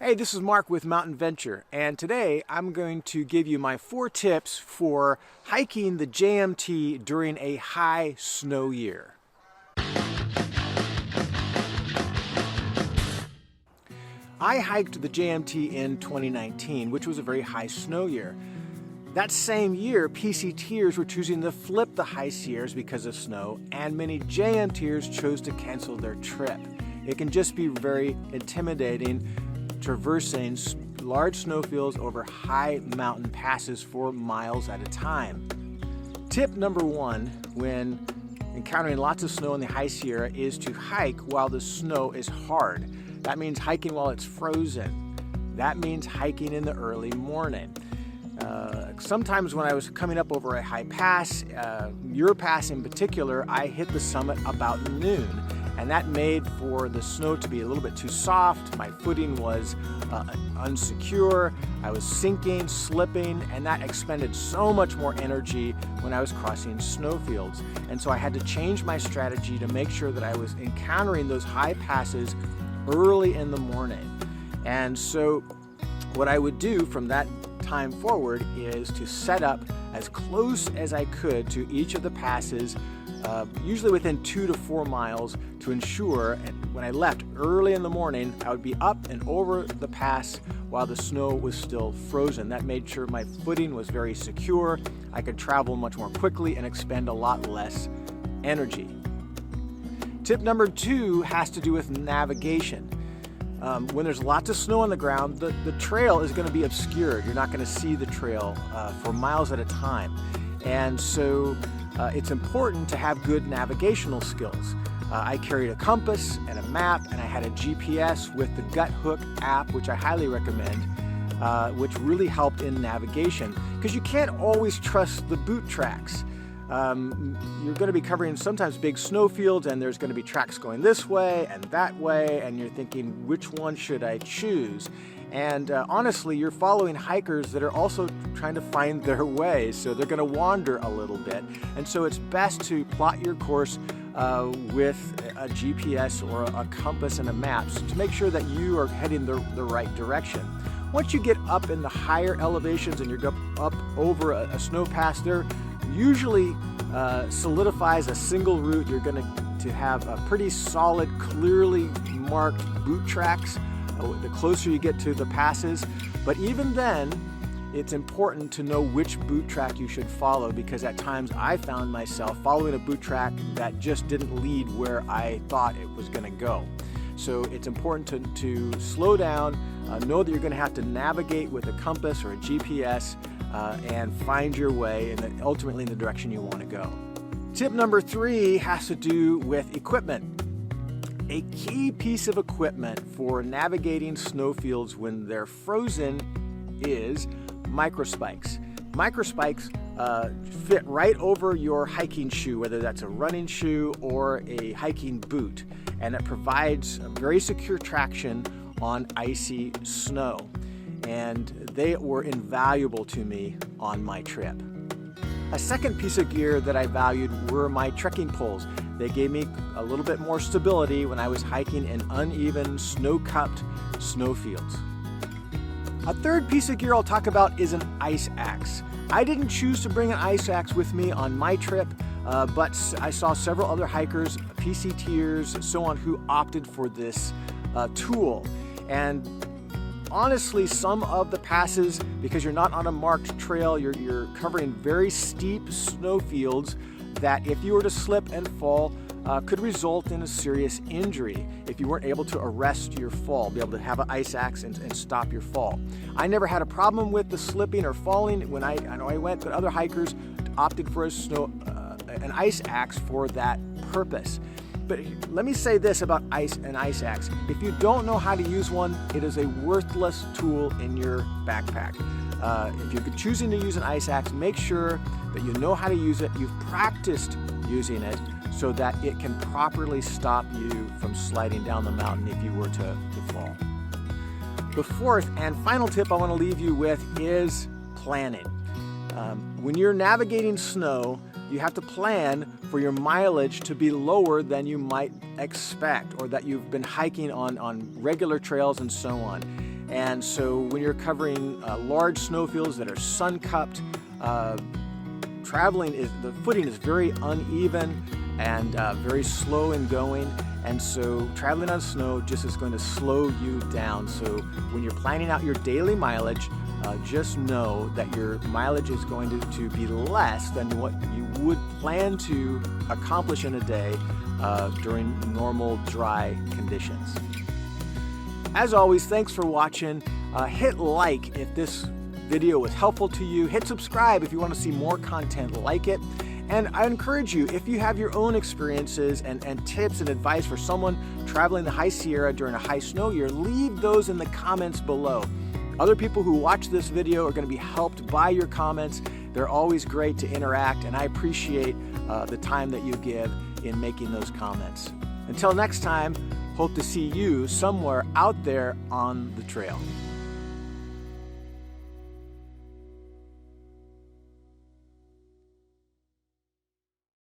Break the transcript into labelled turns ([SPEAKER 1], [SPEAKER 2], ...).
[SPEAKER 1] Hey, this is Mark with Mountain Venture, and today I'm going to give you my 4 tips for hiking the JMT during a high snow year. I hiked the JMT in 2019, which was a very high snow year. That same year, PCTers were choosing to flip the high Sierras because of snow, and many JMTers chose to cancel their trip. It can just be very intimidating traversing large snowfields over high mountain passes for miles at a time. Tip number 1 when encountering lots of snow in the high Sierra is to hike while the snow is hard. That means hiking while it's frozen. That means hiking in the early morning. Sometimes when I was coming up over a high pass, your pass in particular, I hit the summit about noon. And that made for the snow to be a little bit too soft. My footing was unsecure. I was sinking, slipping, and that expended so much more energy when I was crossing snowfields. And so I had to change my strategy to make sure that I was encountering those high passes early in the morning. And so what I would do from that time forward is to set up as close as I could to each of the passes, usually within 2 to 4 miles, to ensure when I left early in the morning, I would be up and over the pass while the snow was still frozen. That made sure my footing was very secure. I could travel much more quickly and expend a lot less energy. Tip number 2 has to do with navigation. When there's lots of snow on the ground, the trail is going to be obscured. You're not going to see the trail for miles at a time. And so it's important to have good navigational skills. I carried a compass and a map, and I had a GPS with the Gut Hook app, which I highly recommend, which really helped in navigation, because you can't always trust the boot tracks. You're going to be covering sometimes big snowfields, and there's going to be tracks going this way and that way, and you're thinking, which one should I choose? And honestly, you're following hikers that are also trying to find their way, so they're going to wander a little bit. And so it's best to plot your course with a GPS or a compass and a map to make sure that you are heading the right direction. Once you get up in the higher elevations and you're up over a snow pass, there usually solidifies a single route. You're going to have a pretty solid, clearly marked boot tracks the closer you get to the passes. But even then, it's important to know which boot track you should follow, because at times I found myself following a boot track that just didn't lead where I thought it was going to go. So it's important to slow down, know that you're going to have to navigate with a compass or a GPS and find your way and ultimately in the direction you want to go. Tip number 3 has to do with equipment. A key piece of equipment for navigating snowfields when they're frozen is microspikes. Microspikes fit right over your hiking shoe, whether that's a running shoe or a hiking boot, and it provides very secure traction on icy snow. And they were invaluable to me on my trip. A second piece of gear that I valued were my trekking poles. They gave me a little bit more stability when I was hiking in uneven, snow-cupped snowfields. A third piece of gear I'll talk about is an ice axe. I didn't choose to bring an ice axe with me on my trip, but I saw several other hikers, PCTers, so on, who opted for this tool. And honestly, some of the passes, because you're not on a marked trail, you're covering very steep snowfields that if you were to slip and fall, could result in a serious injury if you weren't able to arrest your fall, be able to have an ice axe and stop your fall. I never had a problem with the slipping or falling when I know I went, but other hikers opted for an ice axe for that purpose. But let me say this about an ice axe. If you don't know how to use one, it is a worthless tool in your backpack. If you're choosing to use an ice axe, make sure that you know how to use it, you've practiced using it, so that it can properly stop you from sliding down the mountain if you were to fall. The fourth and final tip I want to leave you with is planning. When you're navigating snow, you have to plan for your mileage to be lower than you might expect, or that you've been hiking on regular trails and so on. And so when you're covering large snowfields that are sun-cupped, the footing is very uneven and very slow in going, and so traveling on snow just is going to slow you down. So when you're planning out your daily mileage, just know that your mileage is going to be less than what you would plan to accomplish in a day during normal dry conditions. As always, thanks for watching. Hit like if this video was helpful to you. Hit subscribe if you want to see more content like it. And I encourage you, if you have your own experiences and tips and advice for someone traveling the High Sierra during a high snow year, leave those in the comments below. Other people who watch this video are going to be helped by your comments. They're always great to interact, and I appreciate the time that you give in making those comments. Until next time, hope to see you somewhere out there on the trail.